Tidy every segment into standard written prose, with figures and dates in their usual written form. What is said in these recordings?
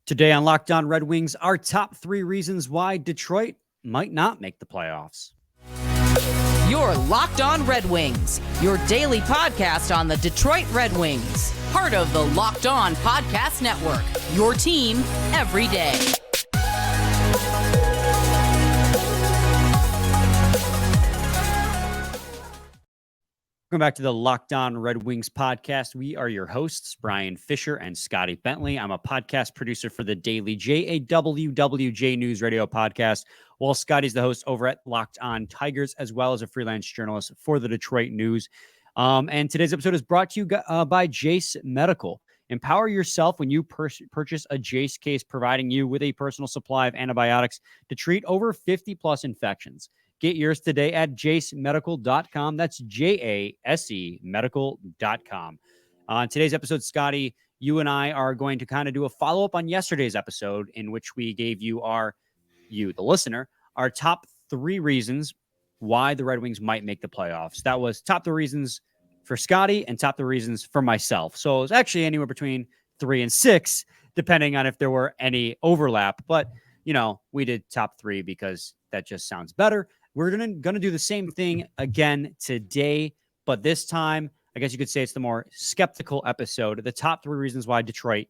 Today on Locked On Red Wings, our top 3 reasons why Detroit might not make the playoffs. You're Locked On Red Wings, your daily podcast on the Detroit Red Wings. Part of the Locked On Podcast Network, your team every day. Welcome back to the Locked On Red Wings podcast. We are your hosts, Brian Fisher and Scotty Bentley. I'm a podcast producer for the daily JAWWJ News Radio podcast, while Scotty's the host over at Locked On Tigers, as well as a freelance journalist for the Detroit News. And today's episode is brought to you by Jase Medical. Empower yourself when you purchase a Jase case, providing you with a personal supply of antibiotics to treat over 50 plus infections. Get yours today at jasemedical.com. That's JASE medical.com. On today's episode, Scotty, you and I are going to kind of do a follow-up on yesterday's episode in which we gave you, the listener, our top 3 reasons why the Red Wings might make the playoffs. That was top 3 reasons for Scotty and top 3 reasons for myself. So it was actually anywhere between 3 and 6, depending on if there were any overlap. But, we did top 3 because that just sounds better. We're gonna do the same thing again today, but this time, I guess you could say it's the more skeptical episode. The top 3 reasons why Detroit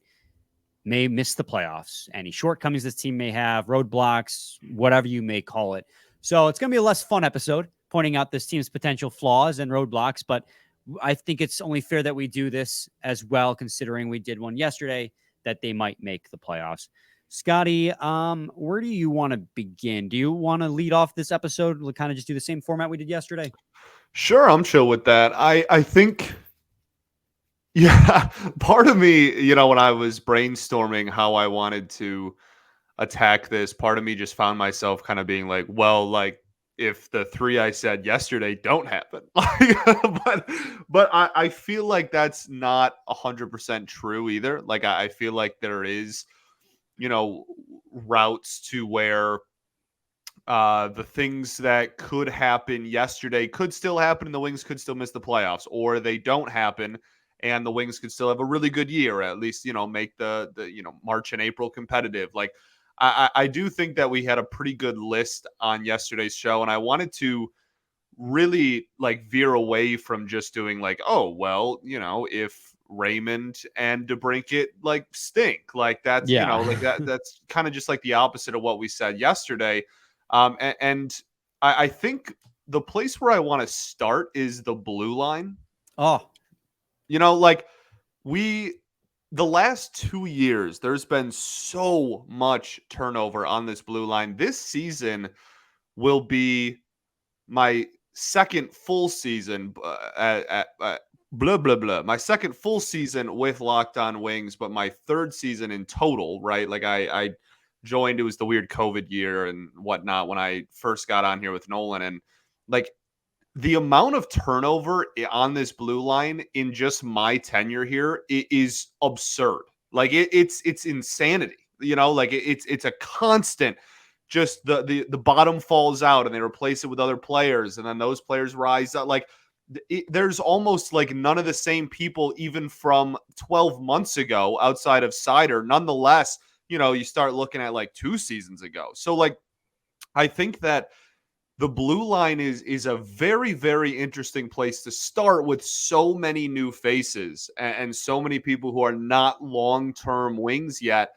may miss the playoffs. Any shortcomings this team may have, roadblocks, whatever you may call it. So it's going to be a less fun episode, pointing out this team's potential flaws and roadblocks, but I think it's only fair that we do this as well, considering we did one yesterday that they might make the playoffs. Scotty, where do you want to begin? Do you want to lead off this episode? We'll kind of just do the same format we did yesterday. Sure, I'm chill with that. I think, part of me, when I was brainstorming how I wanted to attack this, part of me just found myself kind of being like, well, like if the 3 I said yesterday don't happen, but I feel like that's not 100% true either. Like I feel like there is, routes to where the things that could happen yesterday could still happen and the Wings could still miss the playoffs, or they don't happen and the Wings could still have a really good year, at least, make the March and April competitive. Like I do think that we had a pretty good list on yesterday's show, and I wanted to really like veer away from just doing like, oh, well, if Raymond and DeBrincat like stink, like that's, like that's kind of just like the opposite of what we said yesterday. And I think the place where I want to start is the blue line. Oh, The last 2 years, there's been so much turnover on this blue line. This season will be my second full season my second full season with Locked On Wings, but my 3rd season in total, right? Like I joined, it was the weird COVID year and whatnot when I first got on here with Nolan. And like the amount of turnover on this blue line in just my tenure here is absurd. Like it's insanity, like it's a constant, just the bottom falls out and they replace it with other players. And then those players rise up. Like there's almost like none of the same people, even from 12 months ago outside of Sider. Nonetheless, you start looking at like 2 seasons ago. So like, I think that the blue line is a very, very interesting place to start with so many new faces and so many people who are not long-term Wings yet.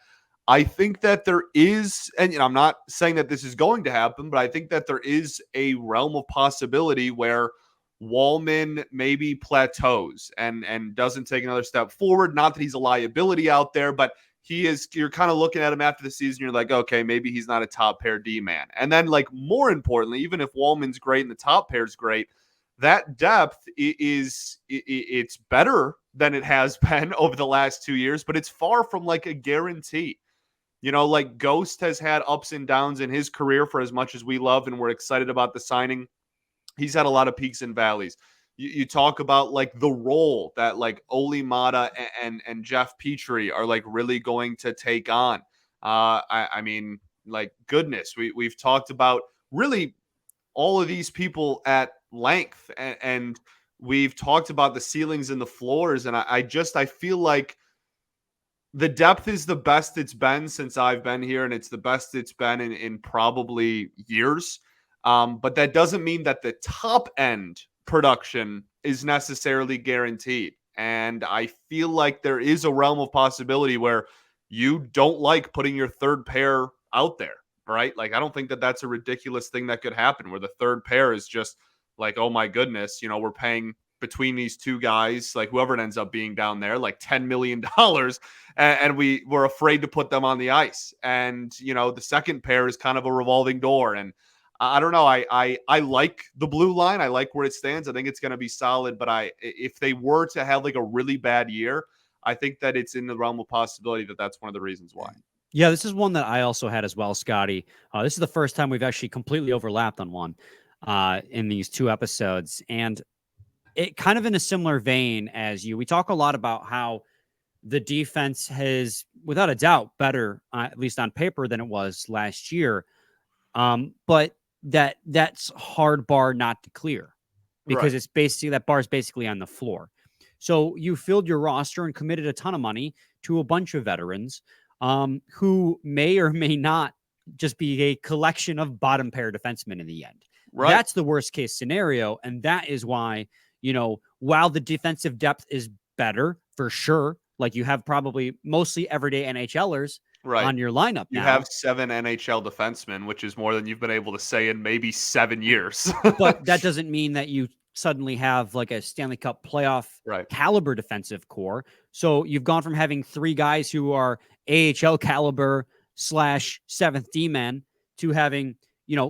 I think that there is, and I'm not saying that this is going to happen, but I think that there is a realm of possibility where Wallman maybe plateaus and doesn't take another step forward. Not that he's a liability out there, but you're kind of looking at him after the season. You're like, okay, maybe he's not a top pair D man. And then like more importantly, even if Wallman's great and the top pair's great, that depth it's better than it has been over the last 2 years, but it's far from like a guarantee. Like Ghost has had ups and downs in his career for as much as we love and we're excited about the signing. He's had a lot of peaks and valleys. You talk about like the role that like Oli Mata and Jeff Petrie are like really going to take on. I mean, like goodness, we've talked about really all of these people at length, and we've talked about the ceilings and the floors, and I feel like The depth is the best it's been since I've been here, and it's the best it's been in probably years. But that doesn't mean that the top end production is necessarily guaranteed. And I feel like there is a realm of possibility where you don't like putting your third pair out there, right? Like, I don't think that that's a ridiculous thing that could happen where the third pair is just like, oh my goodness, we're paying between these two guys, like whoever it ends up being down there, like $10 million. And we were afraid to put them on the ice. And, the second pair is kind of a revolving door. And I don't know. I like the blue line. I like where it stands. I think it's going to be solid. But if they were to have like a really bad year, I think that it's in the realm of possibility that that's one of the reasons why. Yeah, this is one that I also had as well, Scotty. This is the first time we've actually completely overlapped on one in these two episodes. And it kind of in a similar vein as you. We talk a lot about how the defense has, without a doubt, better, at least on paper, than it was last year. But that's hard bar not to clear because it's basically that bar is basically on the floor. So you filled your roster and committed a ton of money to a bunch of veterans who may or may not just be a collection of bottom pair defensemen in the end. Right. That's the worst case scenario. And that is why, while the defensive depth is better for sure, like you have probably mostly everyday NHLers on your lineup. You have 7 NHL defensemen, which is more than you've been able to say in maybe 7 years. But that doesn't mean that you suddenly have like a Stanley Cup playoff caliber defensive core. So you've gone from having 3 guys who are AHL caliber / 7th D-man to having,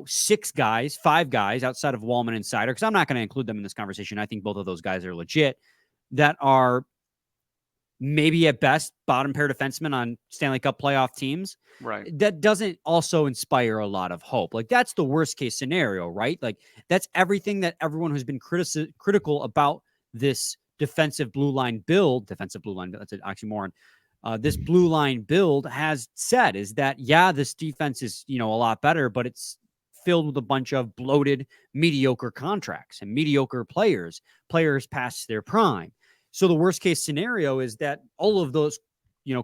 6 guys, 5 guys outside of Wallman and Seider, because I'm not going to include them in this conversation. I think both of those guys are legit, that are maybe at best bottom pair defensemen on Stanley Cup playoff teams. Right. That doesn't also inspire a lot of hope. Like that's the worst case scenario, right? Like that's everything that everyone who's been critical about this defensive blue line, that's an oxymoron. This blue line build has said is that, this defense is, a lot better, but it's filled with a bunch of bloated, mediocre contracts and mediocre players past their prime. So the worst case scenario is that all of those,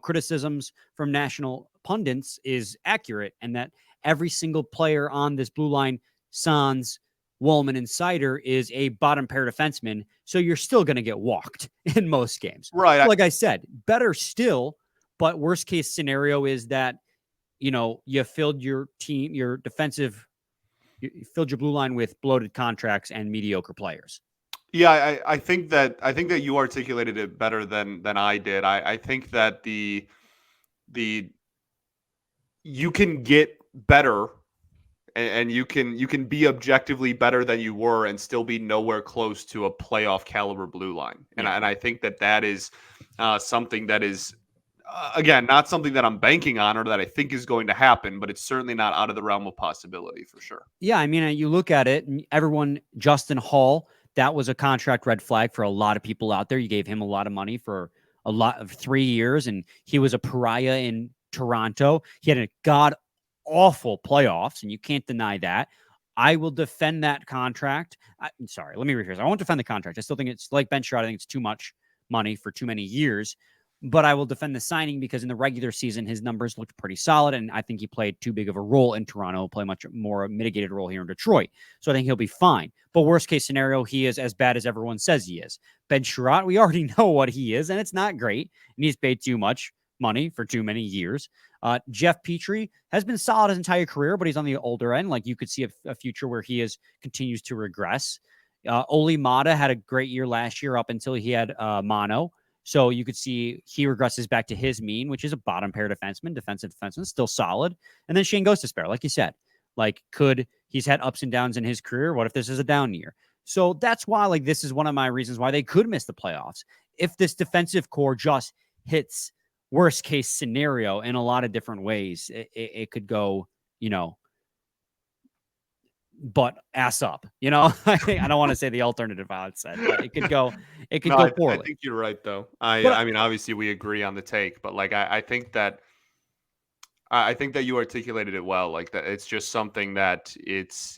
criticisms from national pundits is accurate, and that every single player on this blue line, Sans, Wallman, and Seider, is a bottom pair defenseman. So you're still going to get walked in most games. Right. So like I said, better still, but worst case scenario is that, you filled your team, you filled your blue line with bloated contracts and mediocre players. Yeah, I think that you articulated it better than I did. I think that the you can get better and you can be objectively better than you were and still be nowhere close to a playoff caliber blue line. And I think that is something that is again, not something that I'm banking on or that I think is going to happen, but it's certainly not out of the realm of possibility for sure. Yeah, I mean, you look at it and everyone, Justin Hall, that was a contract red flag for a lot of people out there. You gave him a lot of money for a lot of 3 years, and he was a pariah in Toronto. He had a god-awful playoffs, and you can't deny that. I will defend that contract. I'm sorry, let me rephrase. I won't defend the contract. I still think it's like Ben Sherrod. I think it's too much money for too many years. But I will defend the signing because in the regular season, his numbers looked pretty solid. And I think he played too big of a role in Toronto. He'll play much more mitigated role here in Detroit. So I think he'll be fine. But worst case scenario, he is as bad as everyone says he is. Ben Sherrod, we already know what he is, and it's not great. And he's paid too much money for too many years. Jeff Petrie has been solid his entire career, but he's on the older end. Like you could see a future where he continues to regress. Oli Mata had a great year last year up until he had mono. So you could see he regresses back to his mean, which is a bottom pair defenseman, still solid. And then Shane goes to spare, like you said. He's had ups and downs in his career. What if this is a down year? So that's why, this is one of my reasons why they could miss the playoffs. If this defensive core just hits worst case scenario in a lot of different ways, it could go, but ass up, I don't want to say the alternative I would say, but it could go poorly. I think you're right though. I mean, obviously we agree on the take, but I think that I think that you articulated it well. Like that, it's just something that it's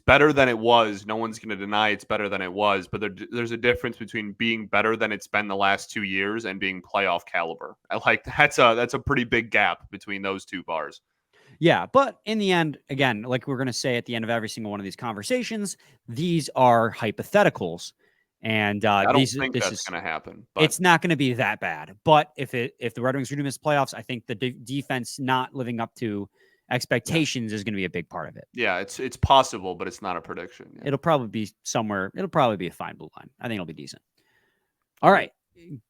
better than it was. No one's going to deny it's better than it was, but there's a difference between being better than it's been the last 2 years and being playoff caliber. I like that's a pretty big gap between those two bars. Yeah, but in the end, again, like we're going to say at the end of every single one of these conversations, these are hypotheticals, and I don't this think that's is going to happen. But it's not going to be that bad. But if the Red Wings are to miss playoffs, I think the defense not living up to expectations is going to be a big part of it. yeah, it's possible, but it's not a prediction. Yeah. It'll probably be somewhere. It'll probably be a fine blue line. I think it'll be decent. All right,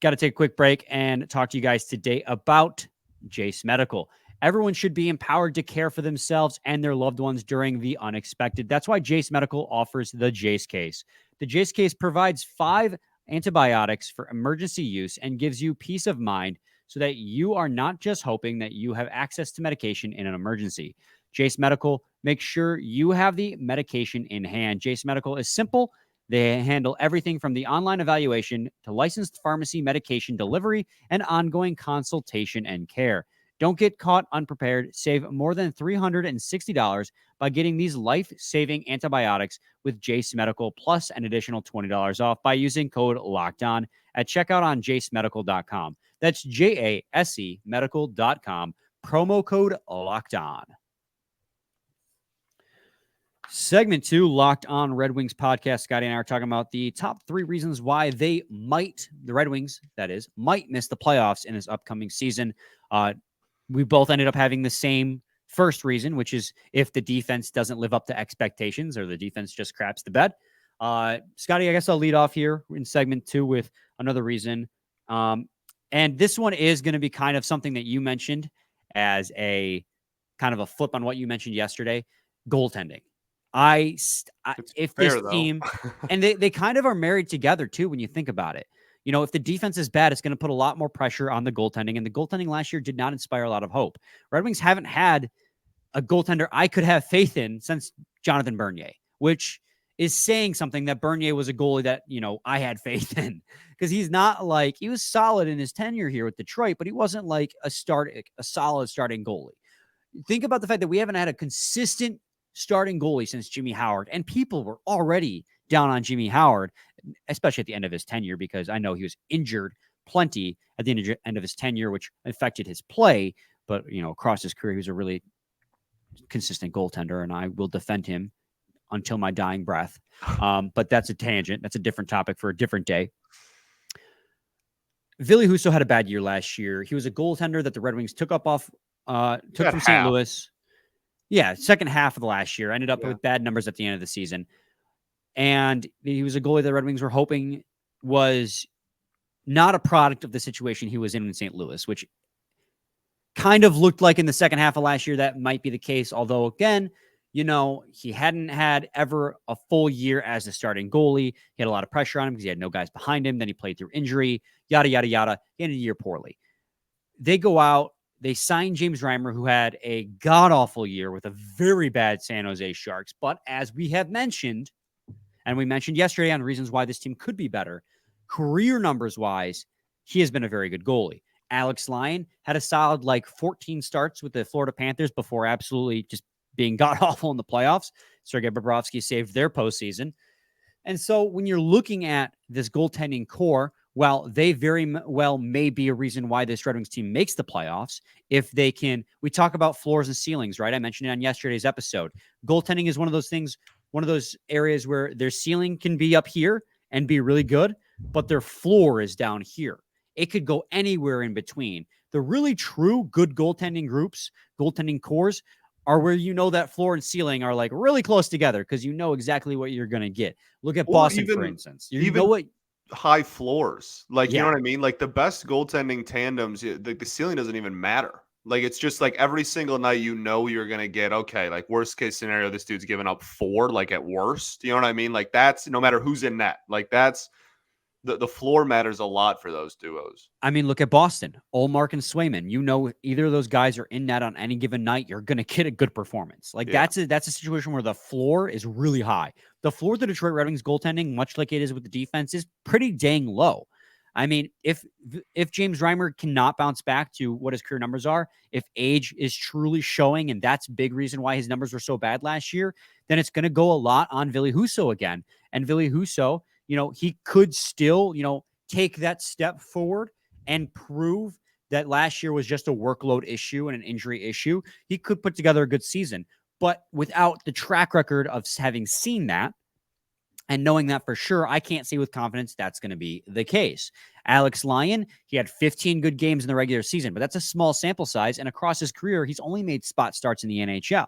got to take a quick break and talk to you guys today about Jase Medical. Everyone should be empowered to care for themselves and their loved ones during the unexpected. That's why Jase Medical offers the Jase case. The Jase case provides 5 antibiotics for emergency use and gives you peace of mind so that you are not just hoping that you have access to medication in an emergency. Jase Medical makes sure you have the medication in hand. Jase Medical is simple. They handle everything from the online evaluation to licensed pharmacy medication delivery and ongoing consultation and care. Don't get caught unprepared. Save more than $360 by getting these life-saving antibiotics with Jase Medical, plus an additional $20 off by using code LOCKEDON at checkout on jasemedical.com. That's JASE medical.com. Promo code LOCKEDON. Segment 2, Locked On Red Wings podcast. Scotty and I are talking about the top 3 reasons why the Red Wings, that is, might miss the playoffs in this upcoming season. We both ended up having the same first reason, which is if the defense doesn't live up to expectations or the defense just craps the bed. Scotty, I guess I'll lead off here in segment 2 with another reason. And this one is going to be kind of something that you mentioned as a kind of a flip on what you mentioned yesterday, goaltending. If this team, and they kind of are married together too, when you think about it. You know, if the defense is bad, it's going to put a lot more pressure on the goaltending. And the goaltending last year did not inspire a lot of hope. Red Wings haven't had a goaltender I could have faith in since Jonathan Bernier, which is saying something that Bernier was a goalie that, you know, I had faith in. Because he's not like, he was solid in his tenure here with Detroit, but he wasn't like a solid starting goalie. Think about the fact that we haven't had a consistent starting goalie since Jimmy Howard. And people were already down on Jimmy Howard, especially at the end of his tenure, because I know he was injured plenty at the end of his tenure, which affected his play. But, you know, across his career, he was a really consistent goaltender, and I will defend him until my dying breath. But that's a tangent. That's a different topic for a different day. Ville Husso had a bad year last year. He was a goaltender that the Red Wings took from St. Louis. Yeah, second half of the last year. Ended up with bad numbers at the end of the season. And he was a goalie the Red Wings were hoping was not a product of the situation he was in St. Louis, which kind of looked like in the second half of last year that might be the case. Although, again, you know, he hadn't had ever a full year as a starting goalie. He had a lot of pressure on him because he had no guys behind him. Then he played through injury, yada, yada, yada. He ended the year poorly. They go out. They signed James Reimer, who had a god-awful year with a very bad San Jose Sharks. But as we have mentioned, and we mentioned yesterday on reasons why this team could be better, career numbers-wise, he has been a very good goalie. Alex Lyon had a solid 14 starts with the Florida Panthers before absolutely just being god-awful in the playoffs. Sergei Bobrovsky saved their postseason. And so when you're looking at this goaltending core, well, they very well may be a reason why this Red Wings team makes the playoffs. If they can, we talk about floors and ceilings, right? I mentioned it on yesterday's episode. Goaltending is one of those things, one of those areas where their ceiling can be up here and be really good, but their floor is down here. It could go anywhere in between. The really true good goaltending groups, goaltending cores, are where you know that floor and ceiling are like really close together because you know exactly what you're going to get. Look at Boston, for instance. You know what? High floors. Like, you know what I mean? Like the best goaltending tandems, the ceiling doesn't even matter. Like, it's just like every single night, you know, you're going to get, okay, like worst case scenario, this dude's giving up 4, like at worst, you know what I mean? Like that's no matter who's in net, like that's the floor matters a lot for those duos. I mean, look at Boston, Ullmark and Swayman. You know, either of those guys are in net on any given night, you're going to get a good performance. Like that's a situation where the floor is really high. The floor of the Detroit Red Wings goaltending, much like it is with the defense, is pretty dang low. I mean, if James Reimer cannot bounce back to what his career numbers are, if age is truly showing, and that's a big reason why his numbers were so bad last year, then it's going to go a lot on Ville Husso again. And Ville Husso, he could still, take that step forward and prove that last year was just a workload issue and an injury issue. He could put together a good season, but without the track record of having seen that, and knowing that for sure, I can't say with confidence that's going to be the case. Alex Lyon, he had 15 good games in the regular season, but that's a small sample size. And across his career, he's only made spot starts in the NHL.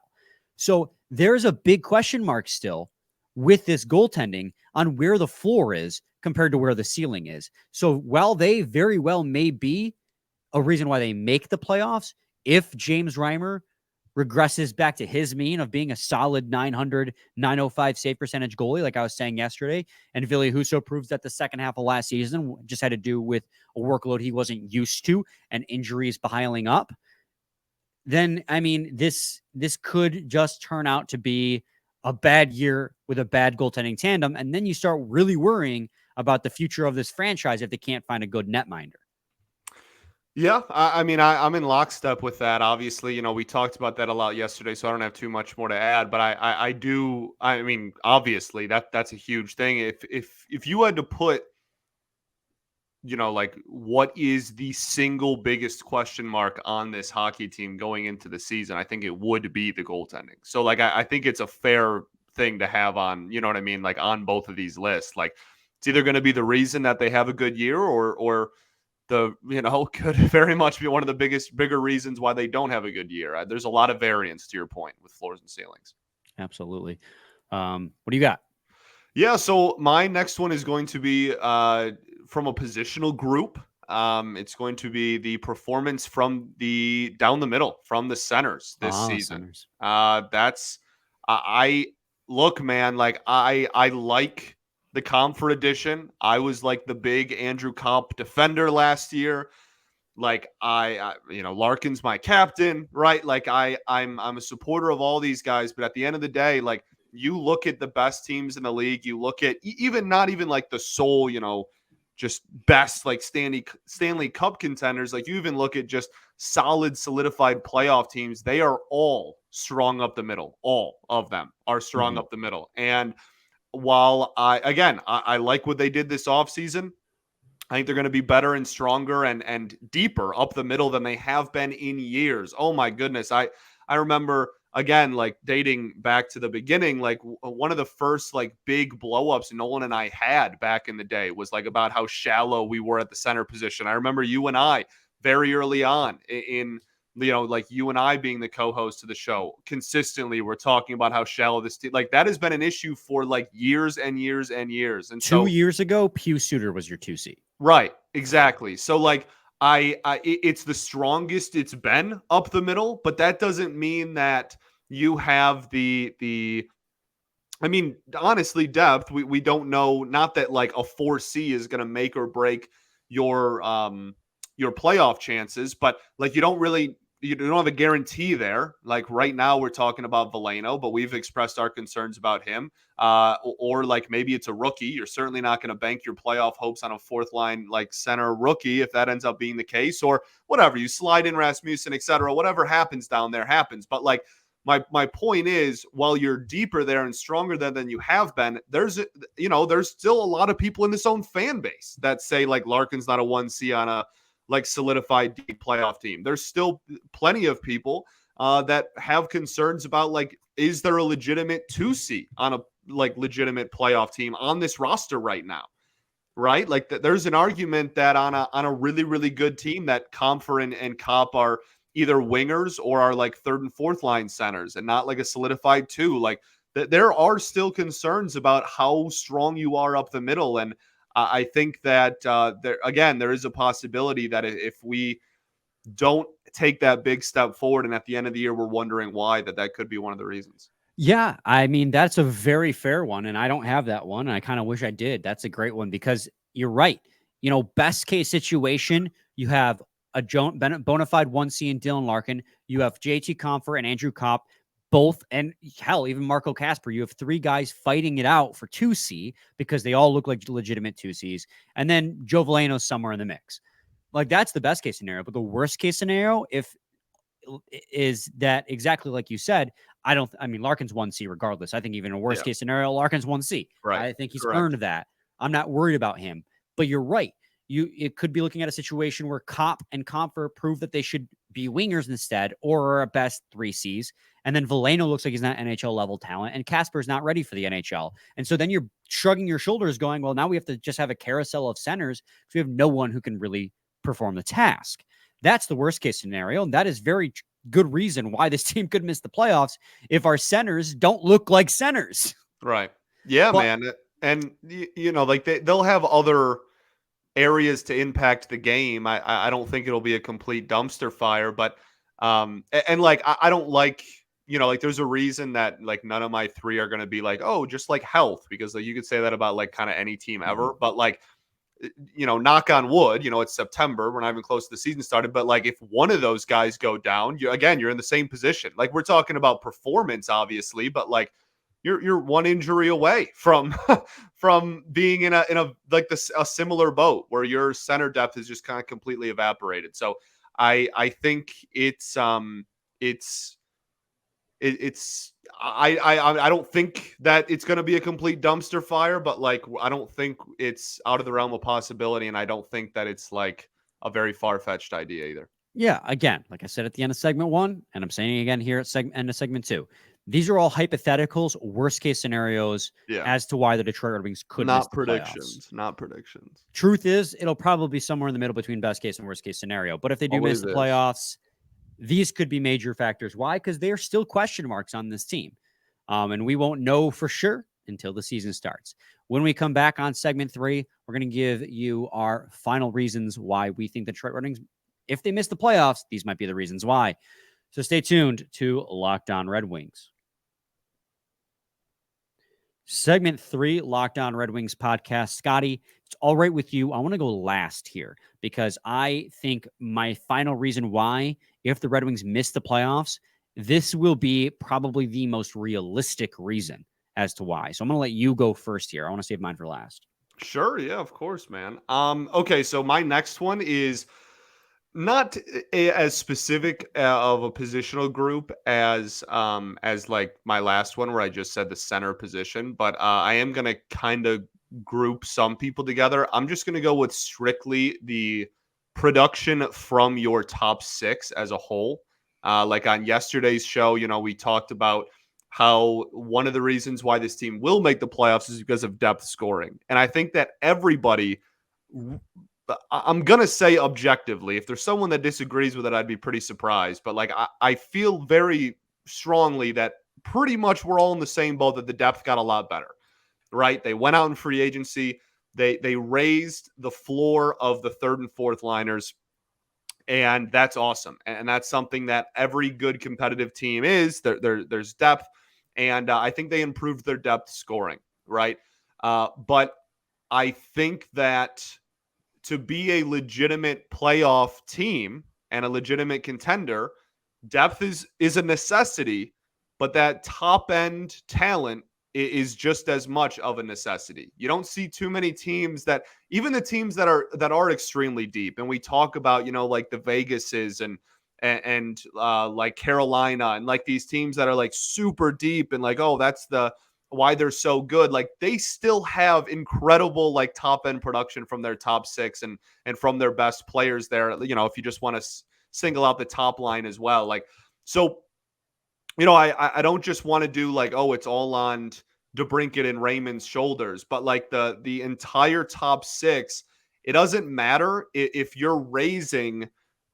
So there's a big question mark still with this goaltending on where the floor is compared to where the ceiling is. So while they very well may be a reason why they make the playoffs, if James Reimer regresses back to his mean of being a solid 900, 905 save percentage goalie, like I was saying yesterday, and Ville Husso proves that the second half of last season just had to do with a workload he wasn't used to and injuries piling up, then, I mean, this could just turn out to be a bad year with a bad goaltending tandem, and then you start really worrying about the future of this franchise if they can't find a good netminder. Yeah, I mean, I'm in lockstep with that. Obviously, we talked about that a lot yesterday, so I don't have too much more to add. But I do. I mean, obviously, that's a huge thing. If you had to put, like, what is the single biggest question mark on this hockey team going into the season, I think it would be the goaltending. So, like, I think it's a fair thing to have on, you know what I mean, like on both of these lists. Like, it's either going to be the reason that they have a good year, or could very much be one of the bigger reasons why they don't have a good year. There's a lot of variance to your point with floors and ceilings. Absolutely. What do you got? Yeah, so my next one is going to be from a positional group. It's going to be the performance from the down the middle, from the centers this season. Centers. I look, man, like I like the Comfort edition. I was like the big Andrew Comp defender last year. Like Larkin's my captain, right? Like I'm a supporter of all these guys, but at the end of the day, like you look at the best teams in the league, you look at not even like the sole, just best like Stanley Cup contenders. Like you even look at just solid, solidified playoff teams. They are all strong up the middle. All of them are strong up the middle. And while I like what they did this offseason, I think they're going to be better and stronger and deeper up the middle than they have been in years. Oh my goodness. I remember, again, like dating back to the beginning, like one of the first like big blowups Nolan and I had back in the day was like about how shallow we were at the center position. I remember you and I very early on in like you and I being the co-host of the show, consistently we're talking about how shallow this team, like that has been an issue for like years and years and years. And 2 years ago, Pew Suter was your 2C. Right, exactly. So like it's the strongest it's been up the middle, but that doesn't mean that you have the I mean, honestly, depth. We don't know, not that like a 4C is going to make or break your playoff chances, but like you don't have a guarantee there. Like right now we're talking about Veleno, but we've expressed our concerns about him. Or like maybe it's a rookie. You're certainly not going to bank your playoff hopes on a fourth line like center rookie if that ends up being the case, or whatever. You slide in Rasmussen, etc. Whatever happens down there happens. But like my point is, while you're deeper there and stronger than you have been, there's still a lot of people in this own fan base that say like Larkin's not a 1C on a like solidified deep playoff team. There's still plenty of people that have concerns about like, is there a legitimate 2C on a like legitimate playoff team on this roster right now? Right? Like there's an argument that on a really, really good team that Comfort and Kopp are either wingers or are like third and fourth line centers and not like a solidified 2. Like there are still concerns about how strong you are up the middle. And I think that there is a possibility that if we don't take that big step forward and at the end of the year we're wondering why, that could be one of the reasons. Yeah, I mean, that's a very fair one, and I don't have that one, and I kind of wish I did. That's a great one because you're right. Best case situation, you have a bona fide 1C in Dylan Larkin. You have JT Compher and Andrew Kopp, both, and hell, even Marco Casper, you have 3 guys fighting it out for 2C because they all look like legitimate 2Cs. And then Joe Valeno's somewhere in the mix. Like, that's the best case scenario. But the worst case scenario is that, exactly like you said, I mean, Larkin's 1C regardless. I think even a worst case scenario, Larkin's 1C. Right. I think he's Correct. earned that. I'm not worried about him. But you're right. It could be looking at a situation where Kopp and Comfer prove that they should be wingers instead, or are at best 3Cs. And then Veleno looks like he's not NHL level talent, and Casper's not ready for the NHL. And so then you're shrugging your shoulders going, well, now we have to just have a carousel of centers because we have no one who can really perform the task. That's the worst case scenario. And that is very good reason why this team could miss the playoffs if our centers don't look like centers. Right. Yeah, But, man. And, you know, like they'll have other areas to impact the game. I don't think it'll be a complete dumpster fire, but and like I don't like, you know, like there's a reason that like none of my 3 are going to be like, oh, just like health, because like, you could say that about like kind of any team ever, but like, you know, knock on wood, you know, it's September, we're not even close to the season started, but like if one of those guys go down, you're in the same position. Like, we're talking about performance obviously, but like you're one injury away from from being in a like a similar boat where your center depth is just kind of completely evaporated. So I think it's I don't think that it's going to be a complete dumpster fire, but like I don't think it's out of the realm of possibility, and I don't think that it's like a very far-fetched idea either. yeah, again, like I said at the end of segment 1, and I'm saying it again here at end of segment 2, these are all hypotheticals, worst case scenarios as to why the Detroit Red Wings could miss the playoffs. Not predictions. Truth is, it'll probably be somewhere in the middle between best case and worst case scenario. But if they do miss the playoffs, these could be major factors. Why? Because there are still question marks on this team. And we won't know for sure until the season starts. When we come back on segment 3, we're going to give you our final reasons why we think the Detroit Red Wings, if they miss the playoffs, these might be the reasons why. So stay tuned to Locked On Red Wings. Segment 3, Locked On Red Wings podcast. Scotty, it's all right with you. I want to go last here because I think my final reason why, if the Red Wings miss the playoffs, this will be probably the most realistic reason as to why. So I'm going to let you go first here. I want to save mine for last. Sure. Yeah, of course, man. Okay. So my next one is not as specific of a positional group as like my last one where I just said the center position, but I am going to kind of group some people together. I'm just going to go with strictly the production from your top 6 as a whole. Like on yesterday's show, you know, we talked about how one of the reasons why this team will make the playoffs is because of depth scoring. And I think that everybody, I'm going to say objectively, if there's someone that disagrees with it, I'd be pretty surprised. But like, I feel very strongly that pretty much we're all in the same boat, that the depth got a lot better, right? They went out in free agency. They raised the floor of the 3rd and 4th liners. And that's awesome. And that's something that every good competitive team is. There's depth. And I think they improved their depth scoring, right? But I think that to be a legitimate playoff team and a legitimate contender, depth is a necessity, but that top end talent is just as much of a necessity. You don't see too many teams that, even the teams that are extremely deep, and we talk about, you know, like the Vegases and like Carolina and like these teams that are like super deep and like, oh, that's why they're so good. Like, they still have incredible like top end production from their top 6 and from their best players there. You know, if you just want to single out the top line as well, like, so, you know, I don't just want to do like, oh, it's all on DeBrincat and Raymond's shoulders, but like the entire top 6, it doesn't matter if you're raising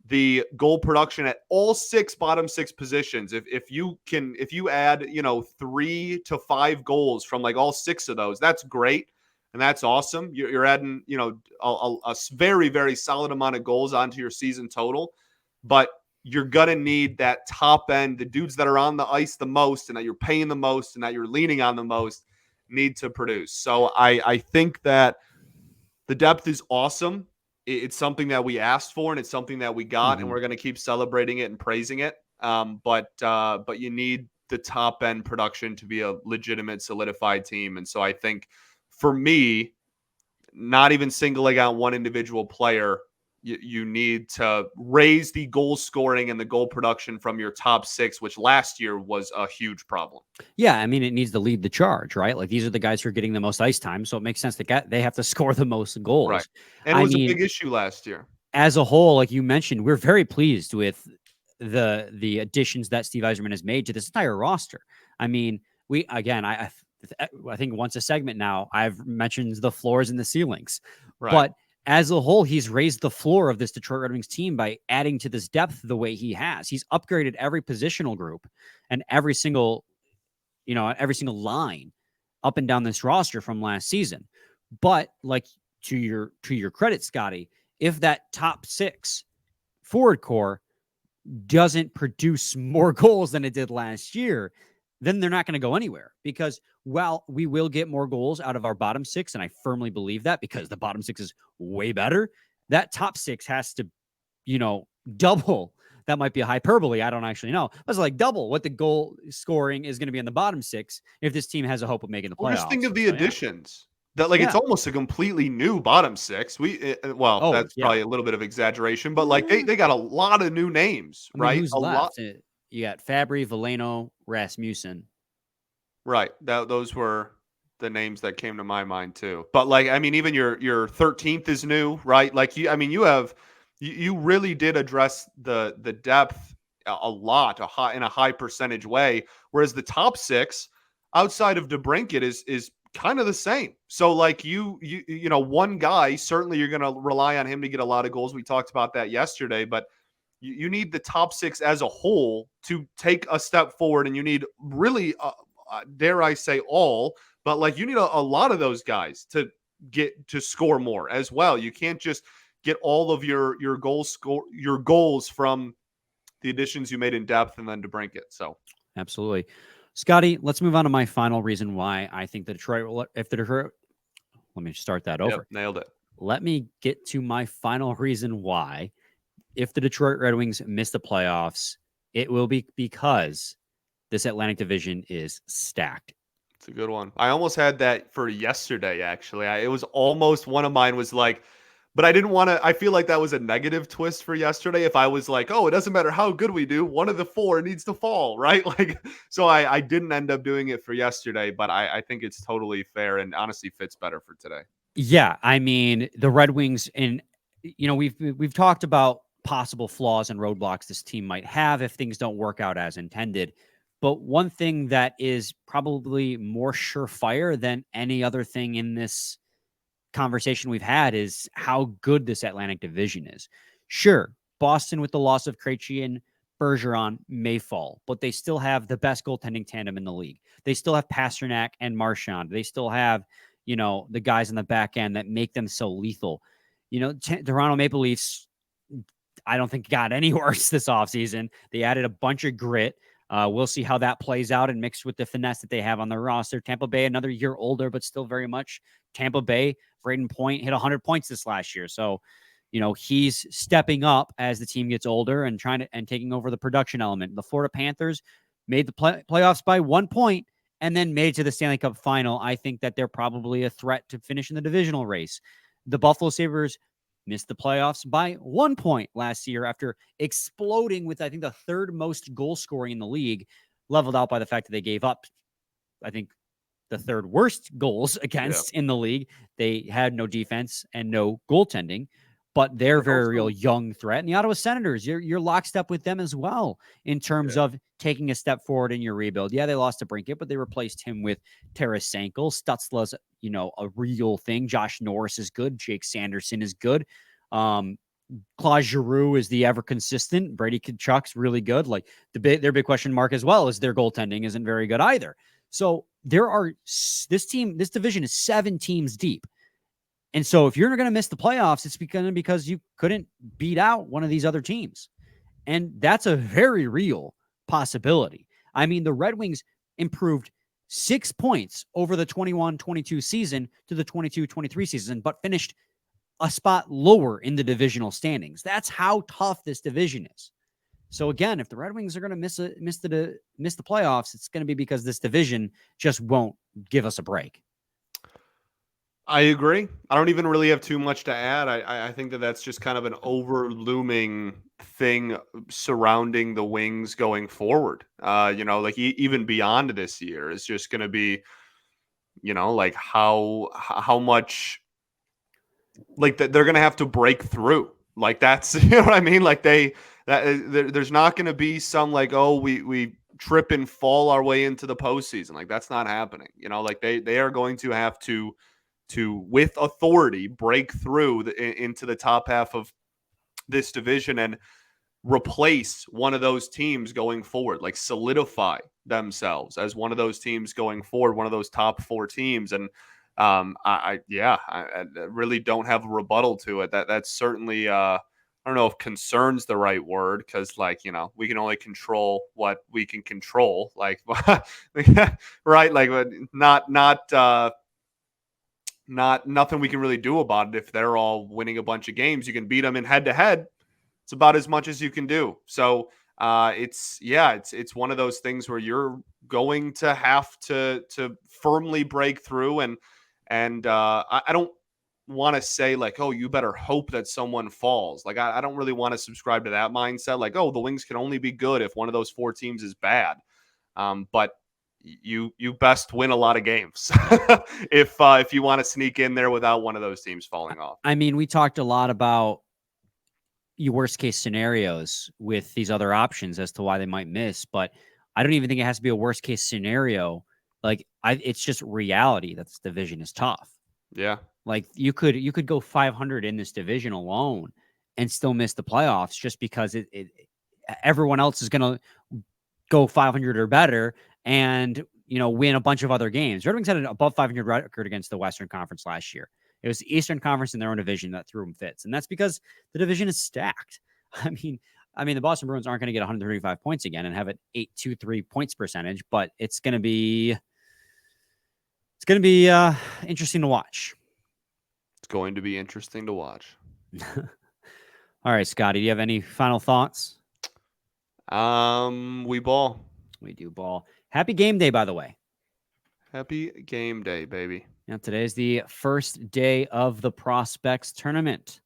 the goal production at all 6 bottom 6 positions. If you add, you know, 3 to 5 goals from like all 6 of those, that's great. And that's awesome. You're adding, you know, a very, very solid amount of goals onto your season total, but you're going to need that top end, the dudes that are on the ice the most and that you're paying the most and that you're leaning on the most need to produce. So I think that the depth is awesome. It's something that we asked for and it's something that we got, and we're going to keep celebrating it and praising it. But you need the top end production to be a legitimate solidified team. And so I think for me, not even singling out one individual player, you need to raise the goal scoring and the goal production from your top six, which last year was a huge problem. Yeah, I mean, it needs to lead the charge, right? Like, these are the guys who are getting the most ice time, so it makes sense that they have to score the most goals. Right. And it was a big issue last year. As a whole, like you mentioned, we're very pleased with the additions that Steve Yzerman has made to this entire roster. I mean, I think once a segment now, I've mentioned the floors and the ceilings. Right. But as a whole, he's raised the floor of this Detroit Red Wings team by adding to this depth the way he has. He's upgraded every positional group and every single line up and down this roster from last season. But like, to your credit, Scotty, if that top six forward core doesn't produce more goals than it did last year, then they're not going to go anywhere, because while we will get more goals out of our bottom six, and I firmly believe that because the bottom six is way better, that top six has to, double. That might be a hyperbole. I don't actually know. But it's like double what the goal scoring is going to be in the bottom six if this team has a hope of making the playoffs. Well, just think of the additions. That it's almost a completely new bottom six. That's probably a little bit of exaggeration, but like they got a lot of new names, right? Who's left? You got Fabry, Veleno, Rasmussen. Right. Those were the names that came to my mind too. But like, I mean, even your 13th is new, right? Like you really did address the depth a lot, in a high percentage way. Whereas the top six outside of DeBrincat is kind of the same. So like one guy, certainly you're going to rely on him to get a lot of goals. We talked about that yesterday, but you need the top six as a whole to take a step forward. And you need really, dare I say but like you need a lot of those guys to get to score more as well. You can't just get all of your goals from the additions you made in depth and then DeBrincat. So absolutely. Scotty, let's move on to my final reason why I think let me start that over. Yep, nailed it. Let me get to my final reason why, if the Detroit Red Wings miss the playoffs, it will be because this Atlantic Division is stacked. It's a good one. I almost had that for yesterday, actually. It was almost one of mine was like, but I didn't want to. I feel like that was a negative twist for yesterday. If I was like, oh, it doesn't matter how good we do, one of the four needs to fall, right? Like, so I didn't end up doing it for yesterday, but I think it's totally fair and honestly fits better for today. Yeah, I mean, the Red Wings, and we've talked about possible flaws and roadblocks this team might have if things don't work out as intended. But one thing that is probably more surefire than any other thing in this conversation we've had is how good this Atlantic Division is. Sure, Boston with the loss of Krejci and Bergeron may fall, but they still have the best goaltending tandem in the league. They still have Pasternak and Marchand. They still have, the guys in the back end that make them so lethal. Toronto Maple Leafs, I don't think got any worse this offseason. They added a bunch of grit. We'll see how that plays out and mixed with the finesse that they have on their roster. Tampa Bay, another year older, but still very much Tampa Bay. Braden Point hit 100 points this last year. So, he's stepping up as the team gets older and taking over the production element. The Florida Panthers made the playoffs by 1 point and then made it to the Stanley Cup final. I think that they're probably a threat to finish in the divisional race. The Buffalo Sabres missed the playoffs by 1 point last year after exploding with, I think, the third most goal scoring in the league, leveled out by the fact that they gave up, I think, the third worst goals against in the league. They had no defense and no goaltending, but they're very real young threat. And the Ottawa Senators, you're lockstep with them as well in terms of taking a step forward in your rebuild. Yeah, they lost to Brinkett, but they replaced him with Tarasenko. Stutzla's, a real thing. Josh Norris is good. Jake Sanderson is good. Claude Giroux is the ever consistent. Brady Tkachuk's really good. Like their big question mark as well is their goaltending isn't very good either. So this division is 7 teams deep. And so if you're going to miss the playoffs, it's because you couldn't beat out one of these other teams. And that's a very real possibility. I mean, the Red Wings improved 6 points over the 21-22 season to the 22-23 season, but finished a spot lower in the divisional standings. That's how tough this division is. So again, if the Red Wings are going to miss the playoffs, it's going to be because this division just won't give us a break. I agree. I don't even really have too much to add. I think that's just kind of an over-looming thing surrounding the Wings going forward. Like even beyond this year is just going to be, like how much, like they're going to have to break through. Like that's, you know what I mean? Like there's not going to be some like, oh, we trip and fall our way into the postseason. Like that's not happening. Like they are going to have to with authority break through into the top half of this division and replace one of those teams going forward, like solidify themselves as one of those teams going forward, one of those top 4 teams. And I really don't have a rebuttal to it. That's certainly I don't know if concern's the right word, because we can only control what we can control, like right, like nothing we can really do about it. If they're all winning a bunch of games, you can beat them in head to head. It's about as much as you can do. So it's one of those things where you're going to have to firmly break through. And I don't want to say like, oh, you better hope that someone falls. Like I don't really want to subscribe to that mindset. Like, oh, the Wings can only be good if one of those 4 teams is bad. But you best win a lot of games if you want to sneak in there without one of those teams falling off. I mean, we talked a lot about your worst case scenarios with these other options as to why they might miss, but I don't even think it has to be a worst case scenario. Like it's just reality that this division is tough. Yeah. Like you could go 500 in this division alone and still miss the playoffs just because everyone else is going to go 500 or better and, win a bunch of other games. Red Wings had an above 500 record against the Western Conference last year. It was the Eastern Conference in their own division that threw them fits. And that's because the division is stacked. I mean, the Boston Bruins aren't going to get 135 points again and have an 823 points percentage, but it's going to be interesting to watch. It's going to be interesting to watch. All right, Scotty, do you have any final thoughts? We ball. We do ball. Happy game day, by the way. Happy game day, baby. Now, today's the first day of the Prospects tournament.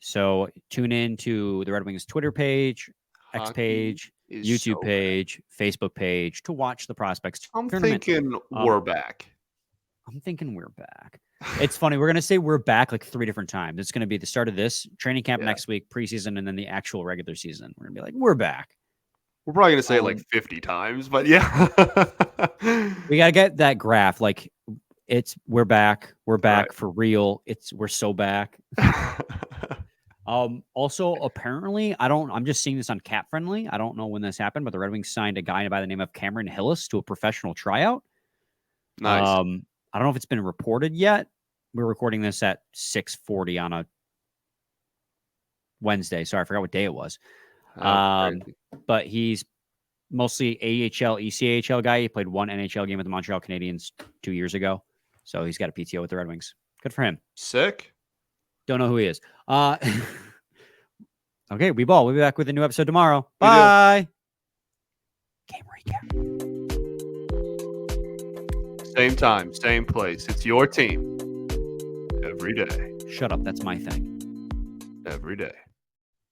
So tune in to the Red Wings Twitter page, X page, YouTube page, Facebook page to watch the Prospects tournament. I'm thinking we're back. It's funny. We're going to say we're back like 3 different times. It's going to be the start of this training camp next week, preseason, and then the actual regular season. We're going to be like, we're back. We're probably going to say it like 50 times, but yeah. We got to get that graph. Like we're back. We're back right. For real. We're so back. Also, apparently, I'm just seeing this on Cap Friendly. I don't know when this happened, but the Red Wings signed a guy by the name of Cameron Hillis to a professional tryout. Nice. I don't know if it's been reported yet. We're recording this at 6:40 on a Wednesday. Sorry, I forgot what day it was. But he's mostly AHL, ECHL guy. He played 1 NHL game with the Montreal Canadiens 2 years ago. So he's got a PTO with the Red Wings. Good for him. Sick. Don't know who he is. Okay, we ball. We'll be back with a new episode tomorrow. Bye. Game recap. Same time, same place. It's your team. Every day. Shut up. That's my thing. Every day.